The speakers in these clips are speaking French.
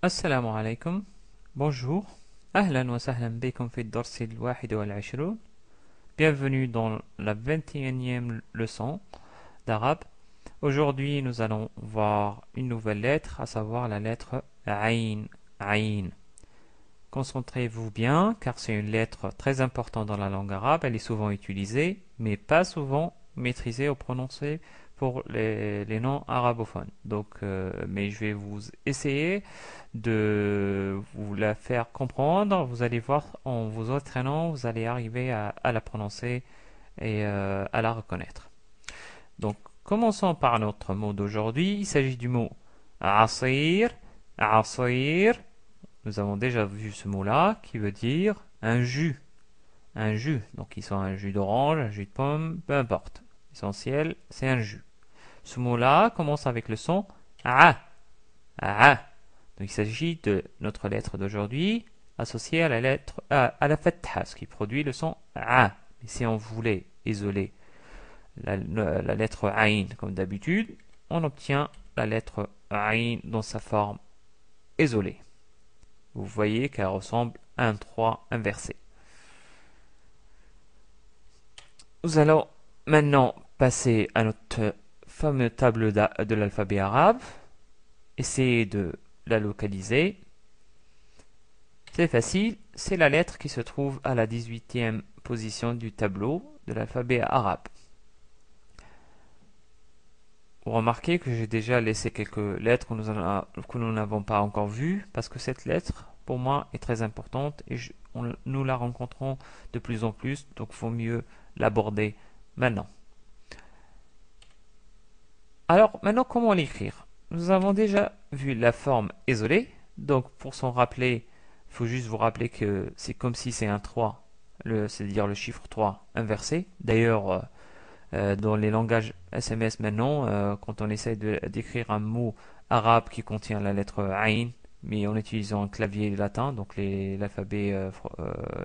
السلام عليكم. Bonjour. أهلا وسهلا بكم في الدرس 21. Bienvenue dans la 21e leçon d'arabe. Aujourd'hui, nous allons voir une nouvelle lettre, à savoir la lettre Aïn. Aïn. Concentrez-vous bien, car c'est une lettre très importante dans la langue arabe. Elle est souvent utilisée, mais pas souvent maîtrisée ou prononcée pour les noms arabophones. Mais je vais vous essayer de vous la faire comprendre. Vous allez voir, en vous entraînant, vous allez arriver à la prononcer et à la reconnaître. Donc, commençons par notre mot d'aujourd'hui. Il s'agit du mot asir. Asir. Nous avons déjà vu ce mot-là qui veut dire un jus. Un jus. Donc, il soit un jus d'orange, un jus de pomme, peu importe. L'essentiel, c'est un jus. Ce mot-là commence avec le son a. A. Donc, il s'agit de notre lettre d'aujourd'hui associée à la lettre à la fatha, ce qui produit le son a. Mais si on voulait isoler la lettre aïn comme d'habitude, on obtient la lettre aïn dans sa forme isolée. Vous voyez qu'elle ressemble à un 3 inversé. Nous allons maintenant passer à notre fameuse table de l'alphabet arabe. Essayez de la localiser. C'est facile, c'est la lettre qui se trouve à la 18e position du tableau de l'alphabet arabe. Vous remarquez que j'ai déjà laissé quelques lettres que nous n'avons pas encore vues, parce que cette lettre, pour moi, est très importante et nous la rencontrons de plus en plus, donc il vaut mieux l'aborder maintenant. Alors, maintenant, comment l'écrire? Nous avons déjà vu la forme isolée, donc pour s'en rappeler, il faut juste vous rappeler que c'est comme si c'est un 3, c'est-à-dire le chiffre 3 inversé. D'ailleurs, dans les langages SMS maintenant, quand on essaie d'écrire un mot arabe qui contient la lettre Ain, mais en utilisant un clavier latin, donc l'alphabet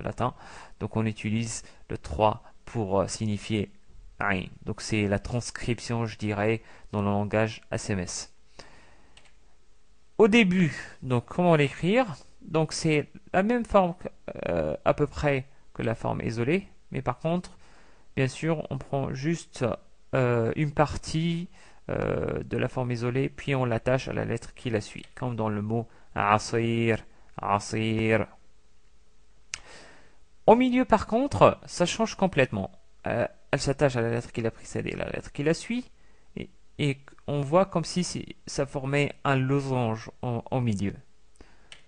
latin, donc on utilise le 3 pour signifier Ain. Donc c'est la transcription, je dirais, dans le langage SMS. Au début, donc comment l'écrire? Donc c'est la même forme à peu près que la forme isolée, mais par contre, bien sûr, on prend juste une partie de la forme isolée, puis on l'attache à la lettre qui la suit, comme dans le mot asir, asir. Au milieu, par contre, ça change complètement. Elle s'attache à la lettre qui l'a précédée, la lettre qui la suit, et on voit comme si ça formait un losange au milieu,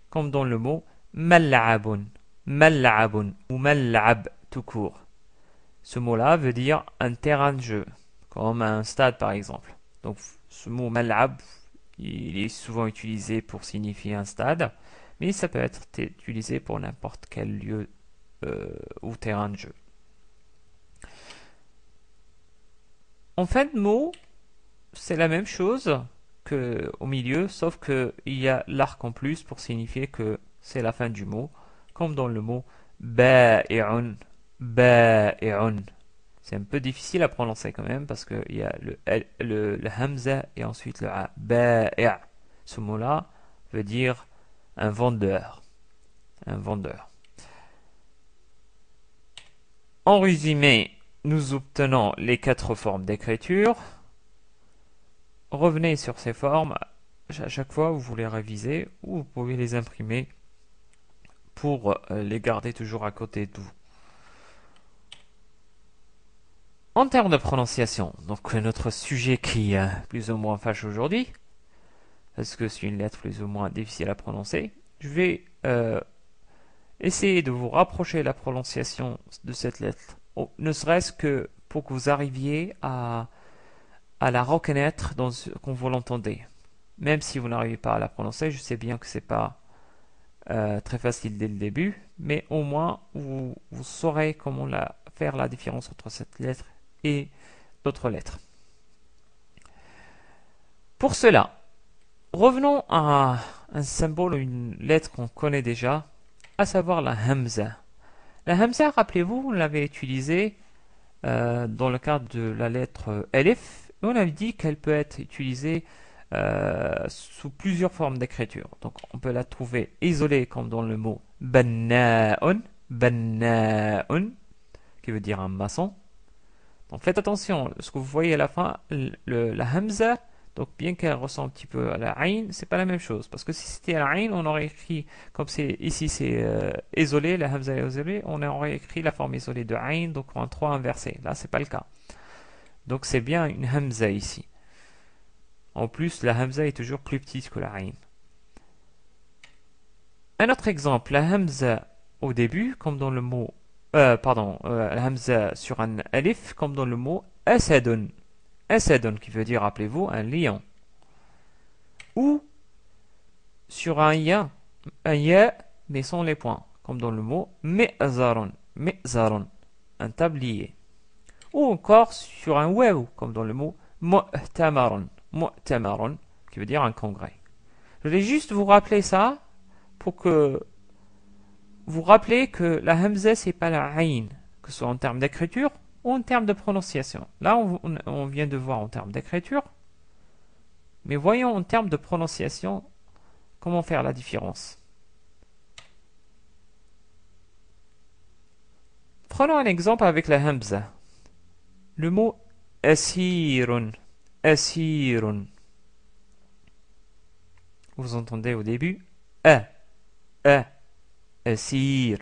comme dans le mot mal'abun, mal'abun ou mal'ab tout court. Ce mot-là veut dire un terrain de jeu, comme un stade par exemple. Donc ce mot mal'ab, il est souvent utilisé pour signifier un stade, mais ça peut être utilisé pour n'importe quel lieu ou terrain de jeu. En fin de mot, c'est la même chose qu'au milieu, sauf qu'il y a l'arc en plus pour signifier que c'est la fin du mot, comme dans le mot ba'i'un, ba'i'un. C'est un peu difficile à prononcer quand même parce qu'il y a le hamza et ensuite le a. Ba'i'. Ce mot-là veut dire un vendeur. Un vendeur. En résumé, nous obtenons les 4 formes d'écriture. Revenez sur ces formes à chaque fois que vous voulez réviser ou vous pouvez les imprimer pour les garder toujours à côté de vous. En termes de prononciation, donc notre sujet qui plus ou moins fâche aujourd'hui, parce que c'est une lettre plus ou moins difficile à prononcer, je vais essayer de vous rapprocher la prononciation de cette lettre, ne serait-ce que pour que vous arriviez à la reconnaître quand vous l'entendez. Même si vous n'arrivez pas à la prononcer, je sais bien que c'est pas très facile dès le début, mais au moins vous saurez comment faire la différence entre cette lettre et d'autres lettres. Pour cela, revenons à un symbole, une lettre qu'on connaît déjà, à savoir la hamza. La hamza, rappelez-vous, on l'avait utilisée dans le cadre de la lettre elif, et on avait dit qu'elle peut être utilisée sous plusieurs formes d'écriture. Donc on peut la trouver isolée comme dans le mot banna'un, banna'un, qui veut dire un maçon. Donc faites attention, ce que vous voyez à la fin, la hamza, donc bien qu'elle ressemble un petit peu à la ayn, c'est pas la même chose. Parce que si c'était la ayn, on aurait écrit, comme c'est ici c'est isolé, la hamza est isolée, on aurait écrit la forme isolée de ayn, donc en 3 inversé. Là, c'est pas le cas. Donc c'est bien une hamza ici. En plus, la hamza est toujours plus petite que la ayn. Un autre exemple, la hamza au début, comme dans le mot, la hamza sur un alif, comme dans le mot asadun. Asadun, qui veut dire, rappelez-vous, un lion. Ou sur un ya, mais sans les points, comme dans le mot mi'zarun, mi'zarun, un tablier. Ou encore sur un waw, comme dans le mot mu'tamarun, mu'tamarun, qui veut dire un congrès. Je vais juste vous rappeler ça pour que vous rappelez que la hamza c'est pas la ayn, que ce soit en termes d'écriture ou en termes de prononciation. Là, on vient de voir en termes d'écriture, mais voyons en termes de prononciation comment faire la différence. Prenons un exemple avec la hamza. Le mot asirun, asirun. Vous entendez au début asir.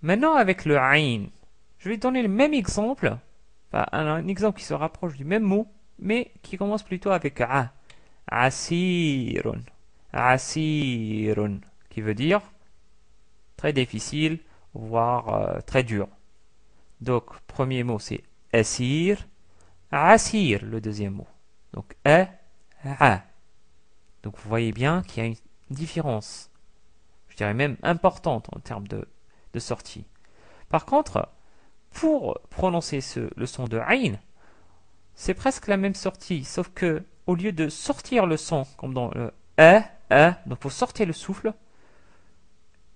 Maintenant avec le ayn, je vais donner le même exemple, enfin un exemple qui se rapproche du même mot, mais qui commence plutôt avec a. Asirun, asirun, qui veut dire très difficile, voire très dur. Donc premier mot c'est asir, asir le deuxième mot. Donc a. Donc vous voyez bien qu'il y a une différence, je dirais même importante en termes de sortie. Par contre, pour prononcer le son de ayn, c'est presque la même sortie, sauf que au lieu de sortir le son, comme dans le donc pour sortir le souffle,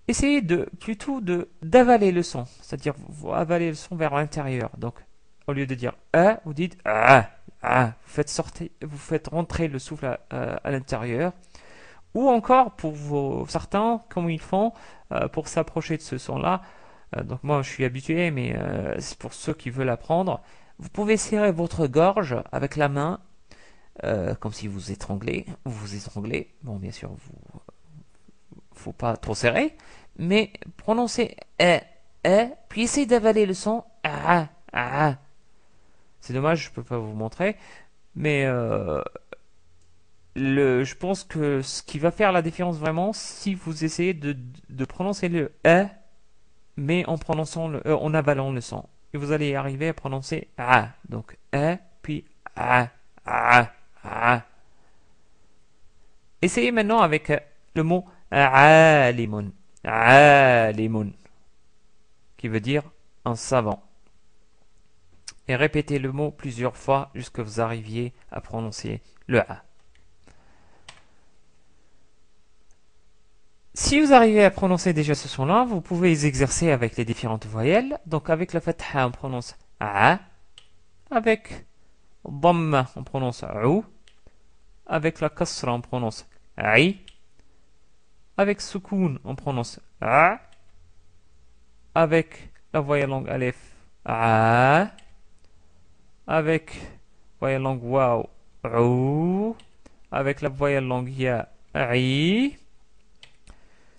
essayez plutôt d'avaler le son, c'est-à-dire vous avalez le son vers l'intérieur. Donc au lieu de dire vous dites vous faites rentrer le souffle à l'intérieur. Ou encore pour certains, comme ils font, pour s'approcher de ce son-là. Donc moi je suis habitué, mais c'est pour ceux qui veulent apprendre. Vous pouvez serrer votre gorge avec la main, comme si vous étranglez. Vous étranglez. Bon, bien sûr, faut pas trop serrer, mais prononcez puis essayez d'avaler le son C'est dommage, je peux pas vous montrer, mais je pense que ce qui va faire la différence vraiment, si vous essayez de prononcer le mais en prononçant en avalant le son. Et vous allez arriver à prononcer donc puis Essayez maintenant avec le mot alimun, alimun, qui veut dire un savant. Et répétez le mot plusieurs fois jusqu'à ce que vous arriviez à prononcer le a. Si vous arrivez à prononcer déjà ce son-là, vous pouvez les exercer avec les différentes voyelles. Donc avec la fatha, on prononce a. Avec dhamma, on prononce ou. Avec la kasra, on prononce i. Avec sukoun, on prononce a. Avec la voyelle longue alef, a. Avec la voyelle longue waw, ou. Avec la voyelle longue ya, i.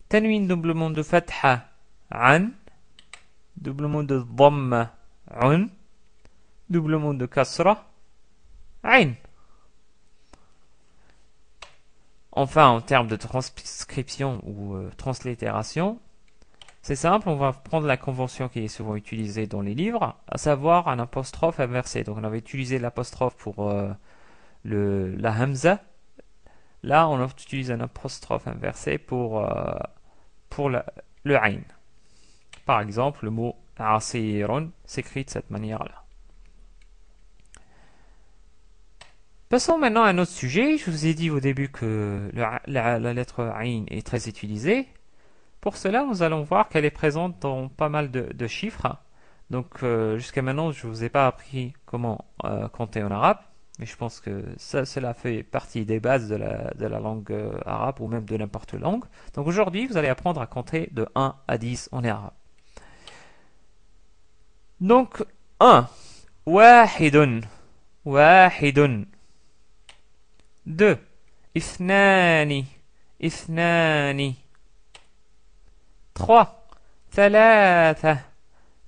Tanwin doublement de fatha, an. Doublement de dhamma, un. Doublement de kasra, ain. Enfin, en termes de transcription ou translittération, c'est simple, on va prendre la convention qui est souvent utilisée dans les livres, à savoir un apostrophe inversé. Donc on avait utilisé l'apostrophe pour la hamza. Là, on utilise un apostrophe inversé pour le ayn. Par exemple, le mot asirun s'écrit de cette manière-là. Passons maintenant à un autre sujet. Je vous ai dit au début que la lettre ayn est très utilisée. Pour cela, nous allons voir qu'elle est présente dans pas mal de chiffres. Donc, jusqu'à maintenant, je ne vous ai pas appris comment compter en arabe. mais je pense que cela fait partie des bases de la langue arabe ou même de n'importe quelle langue. Donc aujourd'hui, vous allez apprendre à compter de 1 à 10 en arabe. Donc 1, واحد واحد. 2, اثنان اثنان. 3, ثلاثة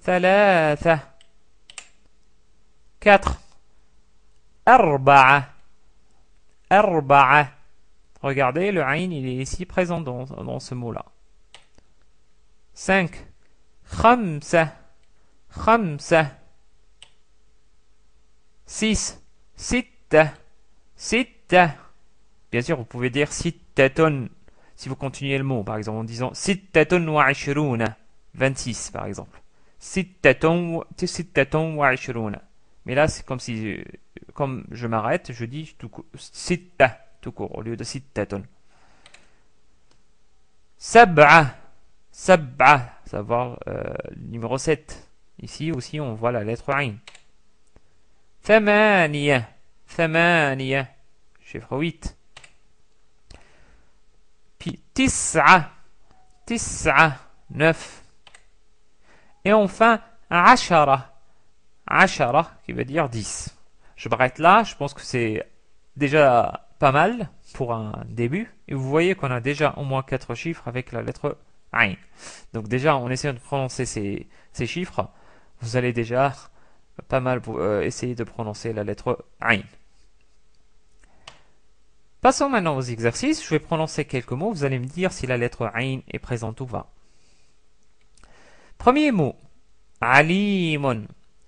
ثلاثة. 4, أربعة أربعة. Regardez, le aïn, il est ici présent dans ce mot-là. 5, خمسة خمسة. 6, ستة ستة. Bien sûr, vous pouvez dire ستة si vous continuez le mot, par exemple en disant ستة وعشرون, 26 par exemple. ستة وعشرون. Mais là, c'est comme si, comme je m'arrête, je dis ستة tout court au lieu de ستة. سبعة سبعة, savoir numéro 7. Ici aussi, on voit la lettre عين. ثمانية ثمانية, chiffre 8. Puis تسعة تسعة, 9. Et enfin, عشرة عشرة, qui veut dire 10. Je m'arrête là, je pense que c'est déjà pas mal pour un début. Et vous voyez qu'on a déjà au moins 4 chiffres avec la lettre Ain. Donc déjà, en essayant de prononcer ces chiffres, vous allez déjà pas mal essayer de prononcer la lettre Ain. Passons maintenant aux exercices. Je vais prononcer quelques mots. Vous allez me dire si la lettre Ain est présente ou pas. Premier mot. Alimun.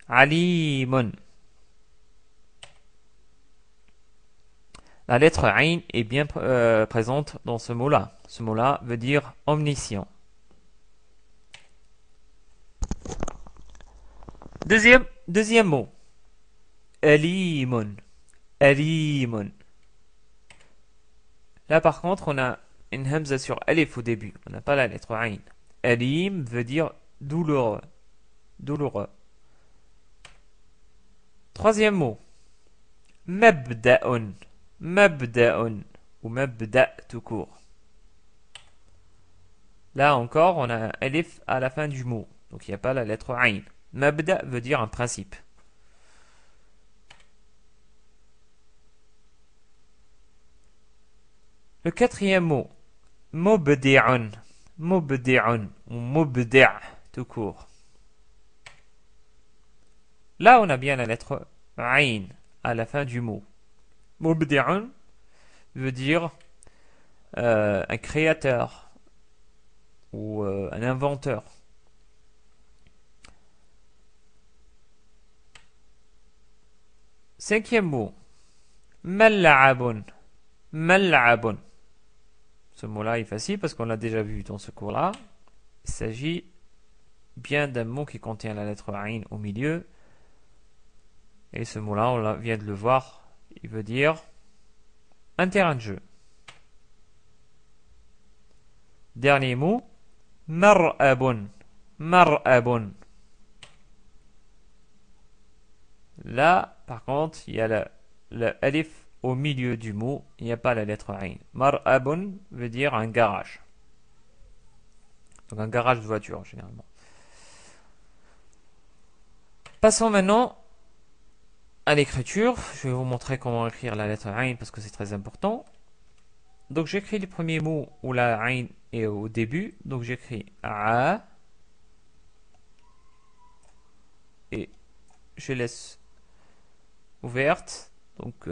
Alimun. La lettre Ain est bien présente dans ce mot-là. Ce mot-là veut dire omniscient. Deuxième mot. Alimun. Alimun. Là, par contre, on a une hamza sur alif au début. On n'a pas la lettre Ain. Alim veut dire douloureux. Douloureux. Troisième mot. Mabda'un. Mabda'un. Ou mabda' tout court. Là encore, on a un alif à la fin du mot. Donc il n'y a pas la lettre Ain. Mabda' veut dire un principe. Le quatrième mot. Mubdi'un. Mubdi'un. Ou mubdi' tout court. Là, on a bien la lettre Ain à la fin du mot. Mubdi'un veut dire un créateur ou un inventeur. Cinquième mot. Mal'abun. Mal'abun. Ce mot-là est facile parce qu'on l'a déjà vu dans ce cours-là. Il s'agit bien d'un mot qui contient la lettre Ain au milieu. Et ce mot-là, on vient de le voir. Il veut dire un terrain de jeu. Dernier mot. Mar'abun. Mar'abun. Là, par contre, il y a le alif au milieu du mot. Il n'y a pas la lettre Ain. Mar'abun veut dire un garage. Donc un garage de voiture, généralement. Passons maintenant à l'écriture. Je vais vous montrer comment écrire la lettre Ain parce que c'est très important. Donc j'écris les premiers mots où la Ain est au début. Donc j'écris A. Et je laisse ouverte. Donc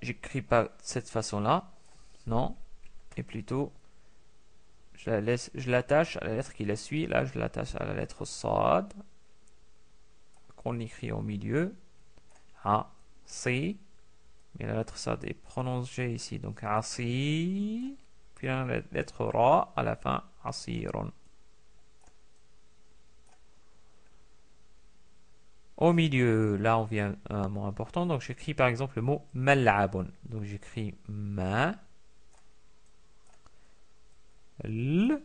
j'écris pas de cette façon-là. Non. Et plutôt je l'attache à la lettre qui la suit. Là, je l'attache à la lettre Sad qu'on écrit au milieu. A, C. Mais la lettre Sad est prononcée ici. Donc Asi. Puis la lettre Ra à la fin. Asirun. Au milieu, là, on vient à un mot important. Donc j'écris par exemple le mot Mal'abun. Donc j'écris Ma. L.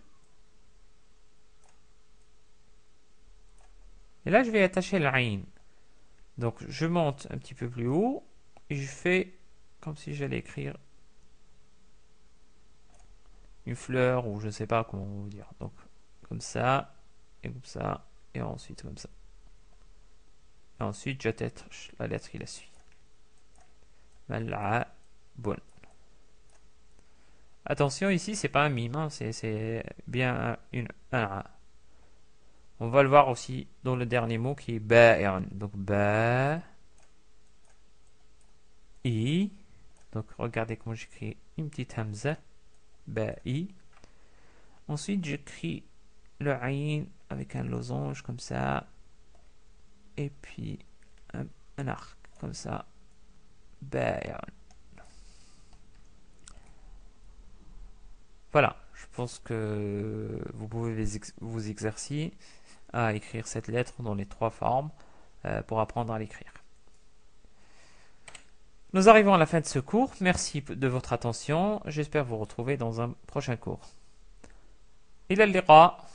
Et là, je vais attacher l'ain. Donc, je monte un petit peu plus haut et je fais comme si j'allais écrire une fleur ou je ne sais pas comment vous dire. Donc comme ça et comme ça et ensuite comme ça. Et ensuite j'attache la lettre qui la suit. Mal'abun. Attention ici c'est pas un mime, hein, c'est bien un A. On va le voir aussi dans le dernier mot qui est ba'irun. Donc ba i. Donc regardez comment j'écris une petite hamza. Ba'i. Ensuite j'écris le aïn avec un losange comme ça. Et puis un arc comme ça. Ba'irun. Voilà, je pense que vous pouvez vous exercer à écrire cette lettre dans les trois formes pour apprendre à l'écrire. Nous arrivons à la fin de ce cours. Merci de votre attention. J'espère vous retrouver dans un prochain cours. إلى اللقاء.